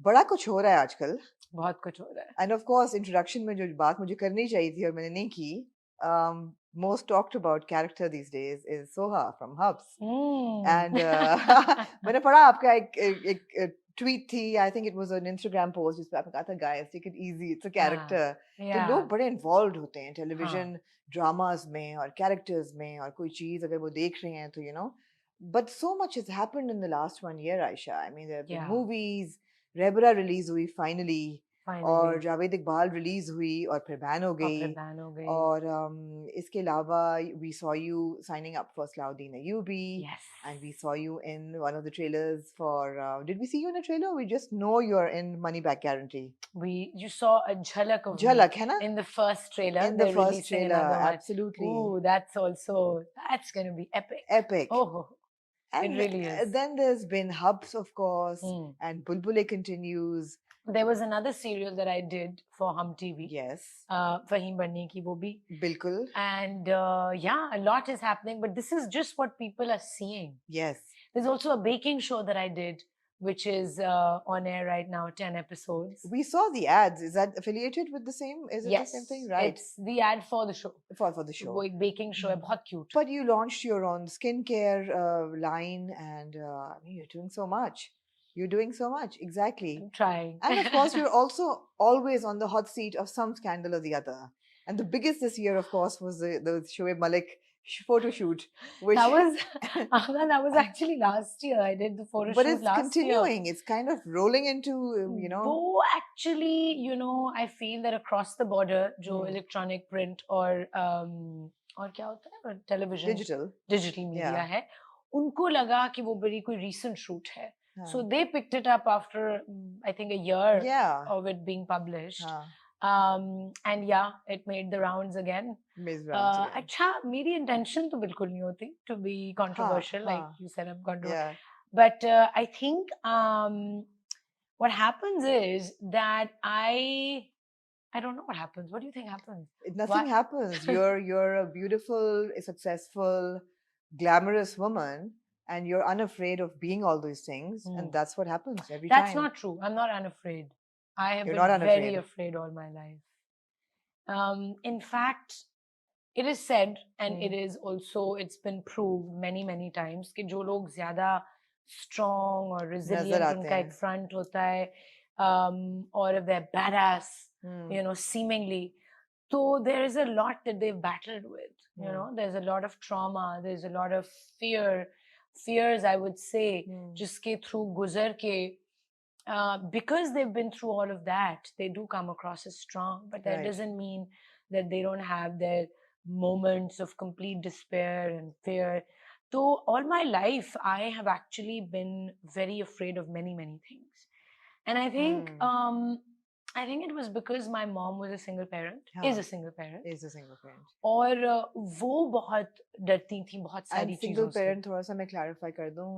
बड़ा कुछ हो रहा है आजकल बहुत कुछ हो रहा है. एंड ऑफ कोर्स इंट्रोडक्शन में जो बात मुझे करनी चाहिए थी और मैंने नहीं की most talked about character these days is Soha from Hubs and मैंने पढ़ा आपका एक ट्वीट थी I think it was an Instagram post जिस पे आपने कहा था guys take it easy it's a हाँ, कैरेक्टर तो लोग yeah, बड़े इन्वॉल्व होते हैं हाँ, टेलीविजन ड्रामास में और कैरेक्टर्स में और कोई चीज अगर वो देख रहे हैं तो but so much has happened in the last 1 year Ayesha I mean there have been yeah, movies रेबरा रिलीज हुई फाइनली और finally. जावेद इकबाल रिलीज हुई और फिर बैन हो और गई फिर बैन हो गई. और इसके अलावा we saw you signing up for Salahuddin Ayyubi Yes. and we saw you in one of the trailers for did we see you in a trailer we just know you're in Money Back Guarantee You saw a jhalak of me झलक है ना in the first trailer. in the They're first releasing trailer another one. absolutely Ooh, that's gonna be epic. epic Oh, it and really is. then there's been Hubs of course Hmm. and Bulbule continues There was another serial that I did for Hum TV. yes Fahim Barni ki wo bhi. बिल्कुल And yeah, a lot is happening, but this is just what people are seeing. yes There's also a baking show that I did, which is on air right now, 10 episodes. we saw the ads is that affiliated with the same is it the same thing Yes, right it's the ad for the show. for the show वो एक baking show है, बहुत cute. But you launched your own skincare line, and I mean, you're doing so much. You're doing so much, exactly. I'm trying. And of course, you're also always on the hot seat of some scandal or the other. And the biggest this year, of course, was the Shoaib Malik photo shoot, which That was that was actually last year. I did the photo but shoot it's last year. continuing. It's kind of rolling into वो actually, I feel that across the border, जो Hmm. electronic print और क्या होता है television, digital media Yeah. है, उनको लगा कि वो बड़ी कोई recent shoot है. So हाँ. they picked it up after I think a year Yeah. of it being published. हाँ. And yeah, it made the rounds again. Miss Rounds again. अच्छा, मेरी intention तो बिल्कुल नहीं होती to be controversial, like हाँ. you said, I'm controversial. Yeah. But I think what happens is that I don't know what happens. What do you think happens? Nothing happens. You're a beautiful, successful, glamorous woman, and you're unafraid of being all these things, and that's what happens every time. That's not true. I'm not unafraid. I have You're been not very unafraid. afraid all my life. In fact, it is said, and it is also, it's been proved many, many times कि जो लोग ज़्यादा strong और resilient आते उनका हैं. एक front होता है, or if they're badass, seemingly, so there is a lot that they've battled with. There's a lot of trauma, there's a lot of fears, I would say, जिसके through गुजर के, because they've been through all of that, they do come across as strong, but that doesn't mean that they don't have their moments of complete despair and fear. So all my life, I have actually been very afraid of many, many things. And I think it was because my mom was a single parent, is a single parent. और वो बहुत डरती थी बहुत सारी चीजों से. Single parent थोड़ा सा मैं clarify कर दूं,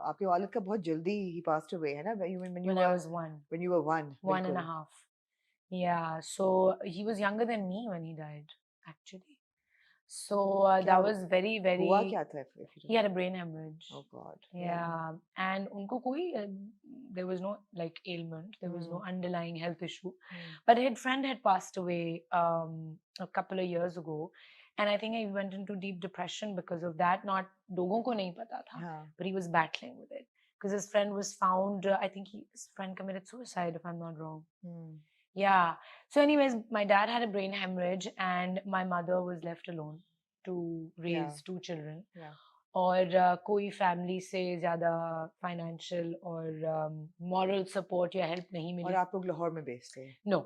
आपके वालिद का बहुत जल्दी he passed away है ना? When I was one. When you were one. 1.5. Yeah, so he was younger than me when he died, actually. So that was very, very. हुआ क्या था? He had a brain hemorrhage. Oh God. Yeah, and उनको कोई there was no like ailment, there was no underlying health issue, but his friend had passed away a couple of years ago, and I think he went into deep depression because of that. Not लोगों को नहीं पता था, but he was battling with it because his friend was found. I think his friend committed suicide, if I'm not wrong. Yeah. So anyways, my dad had a brain hemorrhage and my mother was left alone to raise 2 children. Yeah. और कोई family से ज़्यादा financial और moral support या help नहीं मिली. और आप लोग लाहौर में बेस्ड थे? No,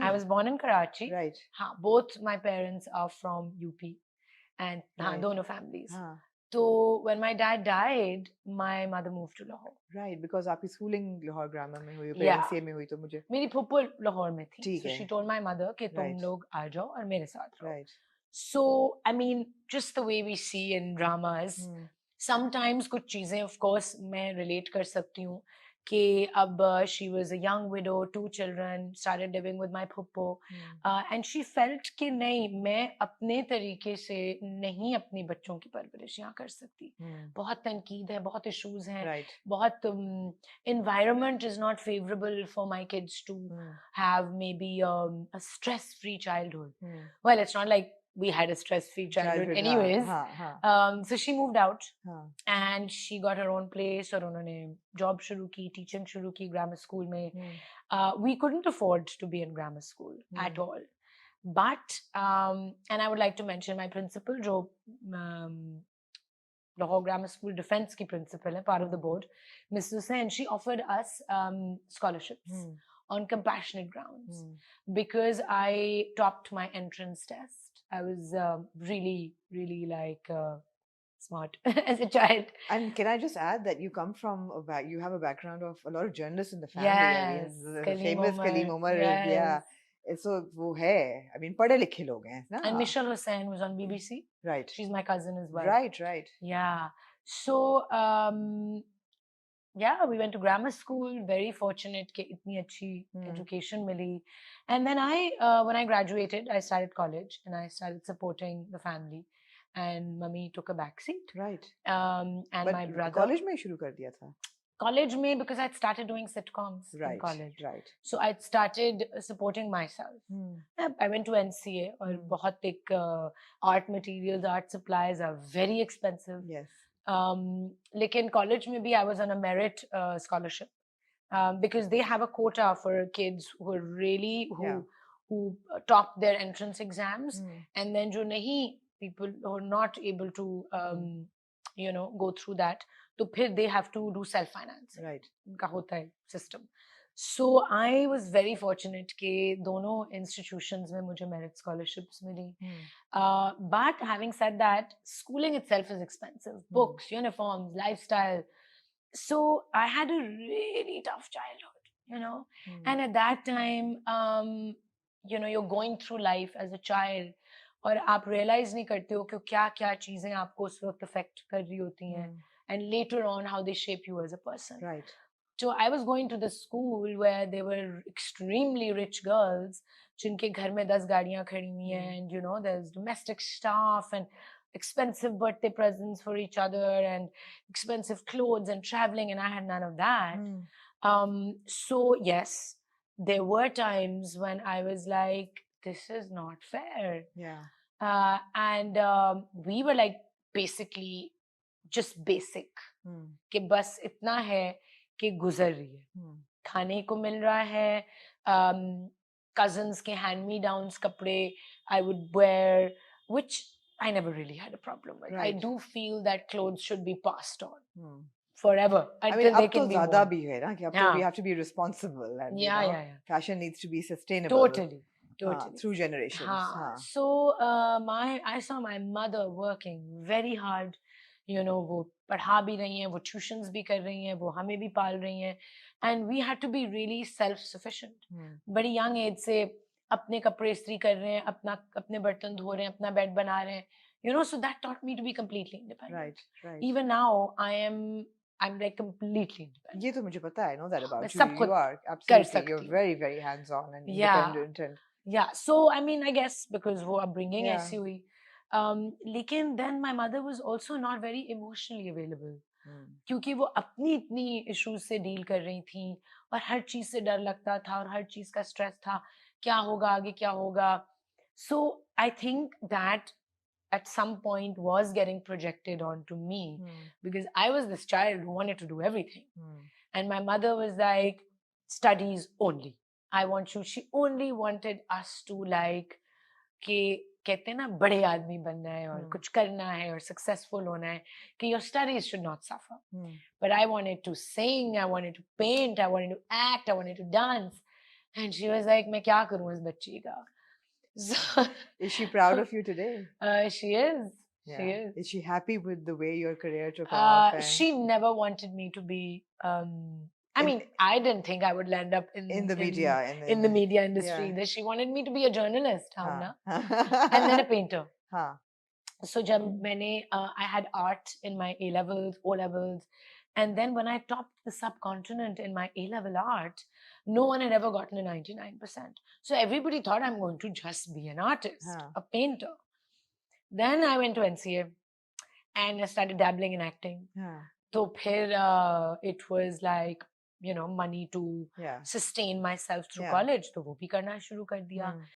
I was born in Karachi. Right. हाँ, both my parents are from UP and हाँ, दोनों families. So when my dad died, my mother moved to Lahore. Right, because आपकी schooling Lahore grammar में हुई, parents से में हुई तो मुझे. मेरी फुप्पो लाहौर में थी. ठीक है. So she told my mother कि तुम लोग आ जाओ और मेरे साथ रहो. Right. So I mean, just the way we see in dramas, sometimes कुछ चीजें of course मैं relate कर सकती हूँ कि अब she was a young widow, 2 children, started living with my phuppo, and she felt कि नहीं, मैं अपने तरीके से नहीं अपने बच्चों की परवरिश यहाँ कर सकती. बहुत तनकीद है, बहुत issues हैं, Right. बहुत environment is not favorable for my kids to have maybe a stress-free childhood. Well, it's not like we had a stress-free childhood anyways. So she moved out and she got her own place और उन्होंने job शुरू की, teaching शुरू की grammar school में. We couldn't afford to be in grammar school at all. But and I would like to mention my principal जो Lahore Grammar School Defence की principal है, part of the board, Mrs. Hussain, she offered us scholarships on compassionate grounds because I topped my entrance test. I was really, really like smart as a child. And can I just add that you come from you have a background of a lot of journalists in the family. Yes, I mean, the famous Kaleem Omar. yes. Yeah. So वो है. I mean, पढ़े लिखे लोग हैं, ना? And Michelle Hussain was on BBC. Right. She's my cousin as well. Right, right. Yeah. So yeah, we went to grammar school. Very fortunate कि इतनी अच्छी education milli. And then when I graduated, I started college and I started supporting the family. And mummy took a back seat. Right. And but my brother. College में शुरू कर दिया था. College में because I'd started doing sitcoms in college. Right. So I'd started supporting myself. I went to NCA और बहुत एक art materials, art supplies are very expensive. Yes. लेकिन college में भी I was on a merit scholarship because they have a quota for kids who are really who top their entrance exams and then जो नहीं people who are not able to you know go through that तो फिर they have to do self finance. Right. उनका होता है system. So I was very fortunate कि दोनों institutions में मुझे merit scholarships milli. But having said that, schooling itself is expensive. Books, uniforms, lifestyle. So I had a really tough childhood, you know. And at that time, you know, you're going through life as a child और आप realize नहीं करते हो कि क्या-क्या चीजें आपको उस वक्त affect कर रही होती हैं. And later on, how they shape you as a person. Right. So I was going to the school where there were extremely rich girls, जिनके घर में 10 गाड़ियाँ खड़ी हुई हैं, and you know, there's domestic staff and expensive birthday presents for each other and expensive clothes and traveling, and I had none of that. So yes, there were times when I was like, this is not fair. Yeah. And we were like basically just basic कि बस इतना है कि गुजर रही है, खाने को मिल रहा है, cousins के hand me downs कपड़े I would wear, which I never really had a problem with. Right. I do feel that clothes should be passed on forever until they can be worn. ज़्यादा भी है ना कि अब तो we have to be responsible and fashion needs to be sustainable. Totally. Through generations. So I saw my mother working very hard. You know, वो पढ़ा भी रही हैं, वो tuitions भी कर रही हैं, वो हमें भी पाल रही हैं, and we had to be really self-sufficient. बड़ी young age से अपने कपड़े इस्त्री कर रहे हैं, अपने बर्तन धो रहे हैं, अपना बेड बना रहे हैं, you know, so that taught me to be completely independent. Right. Even now, I'm like completely independent. ये तो मुझे पता है, I know that about you. सब You are absolutely, you're very, very hands-on and independent. And yeah, so I mean, I guess because वो upbringing ऐसी हुई. लेकिन then my mother was also not very emotionally available क्योंकि वो अपनी इतनी issues से deal कर रही थी और हर चीज से डर लगता था और हर चीज का stress था, क्या होगा आगे क्या होगा. So I think that at some point was getting projected onto me because I was this child who wanted to do everything. And my mother was like, studies only. She only wanted us to like कि कहते हैं ना बड़े आदमी बनना है और कुछ करना है और successful होना है कि your studies should not suffer. But I wanted to sing, I wanted to paint, I wanted to act, I wanted to dance. And she was like, मैं क्या करूँ इस बच्ची का? So, is she proud of you today? She is. Yeah. She is. Is she happy with the way your career took off? She never wanted me to be I mean, I didn't think I would land up in the media industry. Yeah. She wanted me to be a journalist, and then a painter. So, जब मैंने I had art in my A levels, O levels, And then when I topped the subcontinent in my A-level art, no one had ever gotten a 99%. So everybody thought I'm going to just be an artist, a painter. Then I went to NCA and I started dabbling in acting. So it was like, money to sustain myself through college. So वो भी करना शुरू कर दिया.